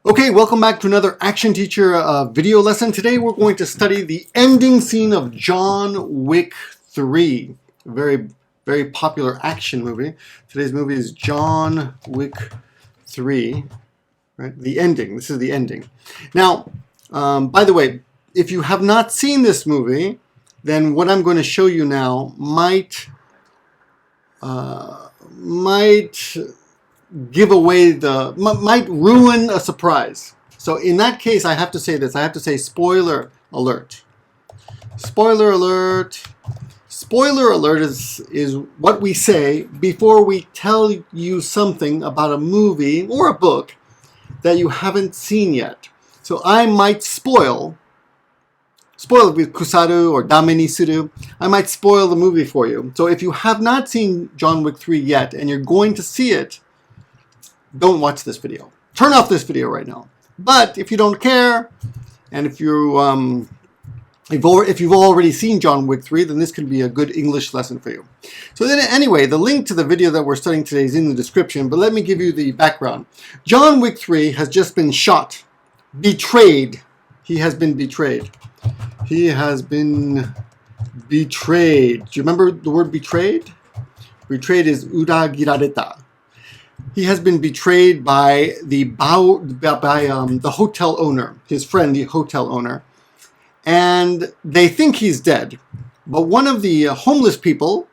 Okay, welcome back to another Action Teacher video lesson. Today we're going to study the ending scene of John Wick 3. A very popular action movie. Today's movie is John Wick 3. Right? The ending. This is the ending. Now, by the way, if you have not seen this movie, then what I'm going to show you now might give away might ruin a surprise. So in that case, I have to say this. I have to say spoiler alert. Spoiler alert. Spoiler alert is what we say before we tell you something about a movie or a book that you haven't seen yet. So I might spoil with kusaru or dame ni suru. I might spoil the movie for you. So if you have not seen John Wick 3 yet and you're going to see it, don't watch this video. Turn off this video right now. But if you don't care, and if you've already seen John Wick 3, then this could be a good English lesson for you. So then anyway, the link to the video that we're studying today is in the description, but let me give you the background. John Wick 3 has just been shot. Betrayed. He has been betrayed. He has been betrayed. Do you remember the word betrayed? Betrayed is uragirareta. He has been betrayed by the hotel owner, his friend, the hotel owner, and they think he's dead. But one of the homeless people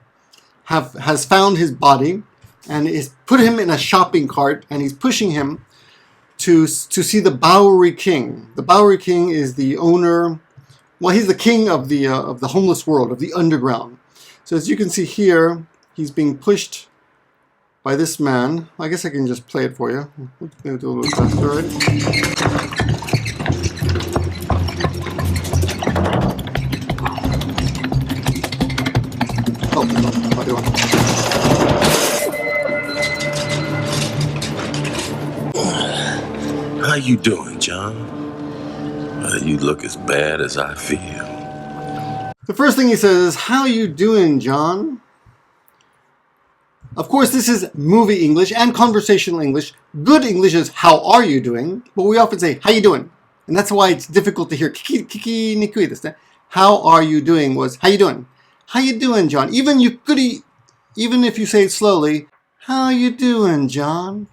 has found his body and is put him in a shopping cart, and he's pushing him to see the Bowery King. The Bowery King is the owner. Well, he's the king of the homeless world, of the underground. So as you can see here, he's being pushed by this man. I guess I can just play it for you. Maybe do a little faster, right? Oh, no, what do you want? How you doing, John? You look as bad as I feel. The first thing he says is, "How you doing, John?" Of course, this is movie English and conversational English. Good English is, "How are you doing?" But we often say, "How you doing?" And that's why it's difficult to hear. Kiki nikui desu ne. How are you doing was, "How you doing?" How you doing, John? Even if you say it slowly, "How you doing, John?"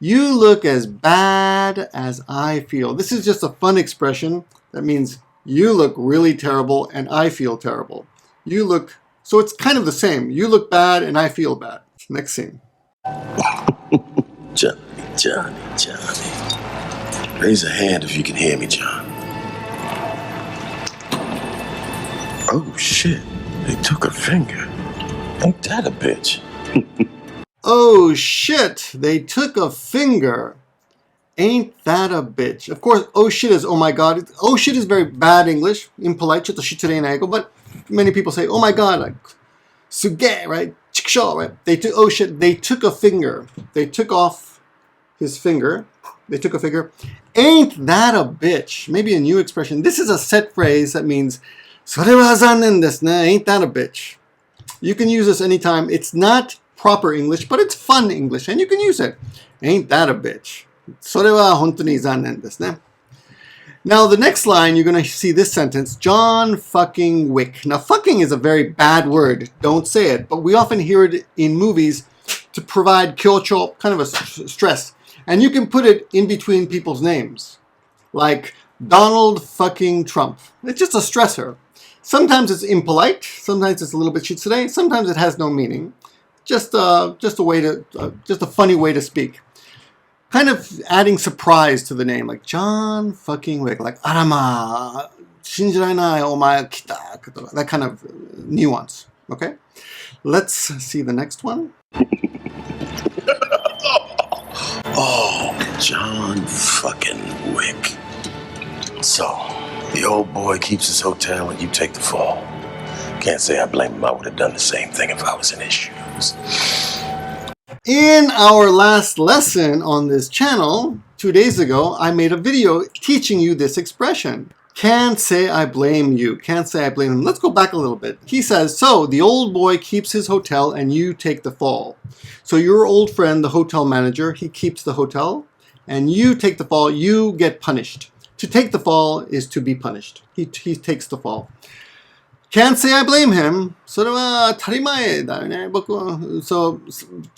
You look as bad as I feel. This is just a fun expression that means you look really terrible and I feel terrible. You look, so it's kind of the same. You look bad and I feel bad. Next scene. Johnny. Raise a hand if you can hear me, John. Oh, shit. They took a finger. Ain't that a bitch? Oh, shit. They took a finger. Ain't that a bitch? Of course, oh, shit is, oh, my God. Oh, shit is very bad English. Impolite. But many people say, oh, my God. Like, suge, right? Right? They took, oh shit, they took a finger. They took off his finger. They took a finger. Ain't that a bitch? Maybe a new expression. This is a set phrase that means, それは残念ですね. Ain't that a bitch? You can use this anytime. It's not proper English, but it's fun English, and you can use it. Ain't that a bitch? それは本当に残念ですね. Now, the next line, you're going to see this sentence, John fucking Wick. Now, fucking is a very bad word. Don't say it. But we often hear it in movies to provide kyocho, kind of a stress. And you can put it in between people's names. Like Donald fucking Trump. It's just a stressor. Sometimes it's impolite. Sometimes it's a little bit shitsure. Sometimes it has no meaning. Just a funny way to speak. Kind of adding surprise to the name, like John fucking Wick, like arama, shinjirainai, omae kita, that kind of nuance. Okay, let's see the next one. Oh, John fucking Wick. So, the old boy keeps his hotel and you take the fall. Can't say I blame him. I would have done the same thing if I was in his shoes. In our last lesson on this channel, 2 days ago, I made a video teaching you this expression. Can't say I blame you. Can't say I blame him. Let's go back a little bit. He says, so the old boy keeps his hotel and you take the fall. So your old friend, the hotel manager, he keeps the hotel and you take the fall, you get punished. To take the fall is to be punished. He takes the fall. Can't say I blame him. それは当たり前だよね。僕は、so,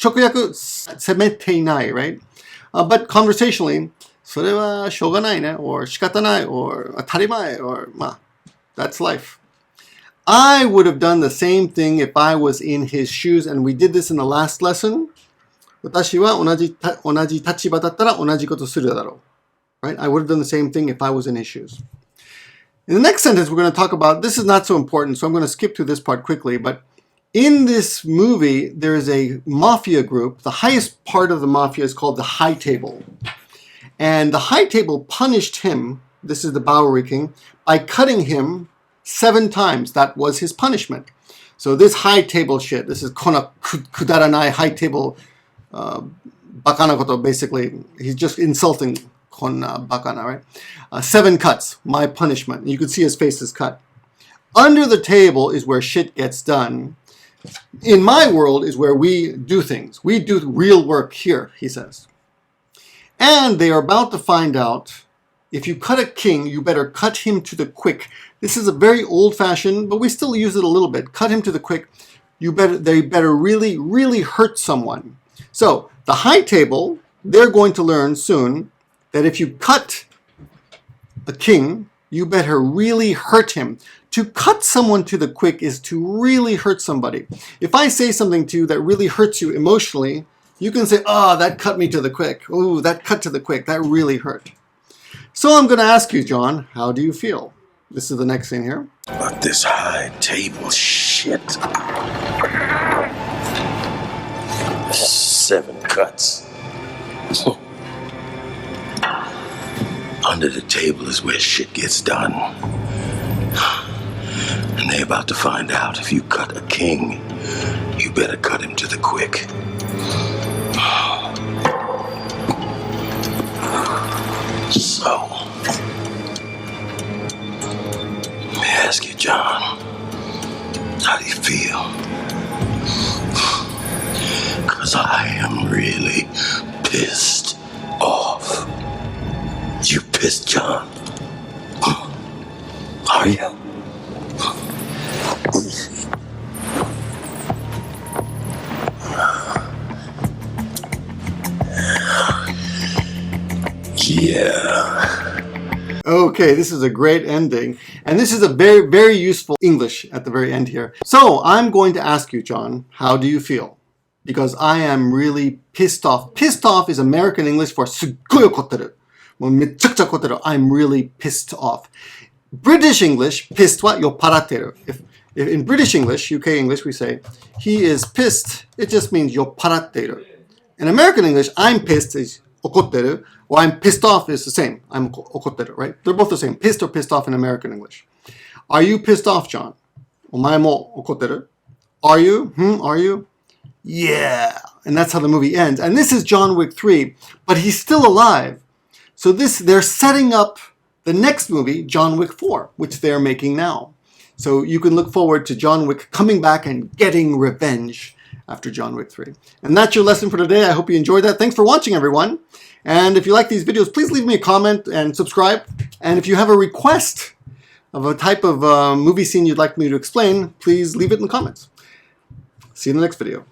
直訳、責めていない, right? But conversationally, それはしょうがないね, or 仕方ない, or 当たり前, or, that's life. I would have done the same thing if I was in his shoes, and we did this in the last lesson. 私は同じ立場だったら同じことするだろう. Right? I would have done the same thing if I was in his shoes. In the next sentence, we're going to talk about, this is not so important, so I'm going to skip through this part quickly, but in this movie, there is a mafia group. The highest part of the mafia is called the High Table. And the High Table punished him, this is the Bowery King, by cutting him 7 times. That was his punishment. So this High Table shit, this is kona kudaranai High Table, bakana koto, basically. He's just insulting kona bakana, right? 7 cuts, my punishment. You can see his face is cut. Under the table is where shit gets done. In my world is where we do things. We do real work here, he says. And they are about to find out, if you cut a king, you better cut him to the quick. This is a very old-fashioned, but we still use it a little bit. Cut him to the quick. They better really, really hurt someone. So the High Table, they're going to learn soon that if you cut a king, you better really hurt him. To cut someone to the quick is to really hurt somebody. If I say something to you that really hurts you emotionally, you can say, oh, that cut me to the quick. Oh, that cut to the quick. That really hurt. So I'm going to ask you, John, how do you feel? This is the next thing here. About this High Table shit. 7 cuts. Under the table is where shit gets done. And they're about to find out, if you cut a king, you better cut him to the quick. So, let me ask you, John, how do you feel? 'Cause I am really pissed off. You pissed, John? Are you? Yeah. Okay, this is a great ending. And this is a very, very useful English at the very end here. So I'm going to ask you, John, how do you feel? Because I am really pissed off. Pissed off is American English for すっごい怒ってる. もうめっちゃくちゃ怒ってる. I'm really pissed off. British English, pissed は酔っ払ってる. If in British English, UK English, we say, he is pissed, it just means 酔っ払っている. In American English, I'm pissed is 怒ってる, or I'm pissed off is the same. I'm 怒ってる, right? They're both the same. Pissed or pissed off in American English. Are you pissed off, John? お前も怒ってる? Are you? Are you? Yeah. And that's how the movie ends. And this is John Wick 3, but he's still alive. So they're setting up the next movie, John Wick 4, which they're making now. So you can look forward to John Wick coming back and getting revenge after John Wick 3. And that's your lesson for today. I hope you enjoyed that. Thanks for watching, everyone. And if you like these videos, please leave me a comment and subscribe. And if you have a request of a type of movie scene you'd like me to explain, please leave it in the comments. See you in the next video.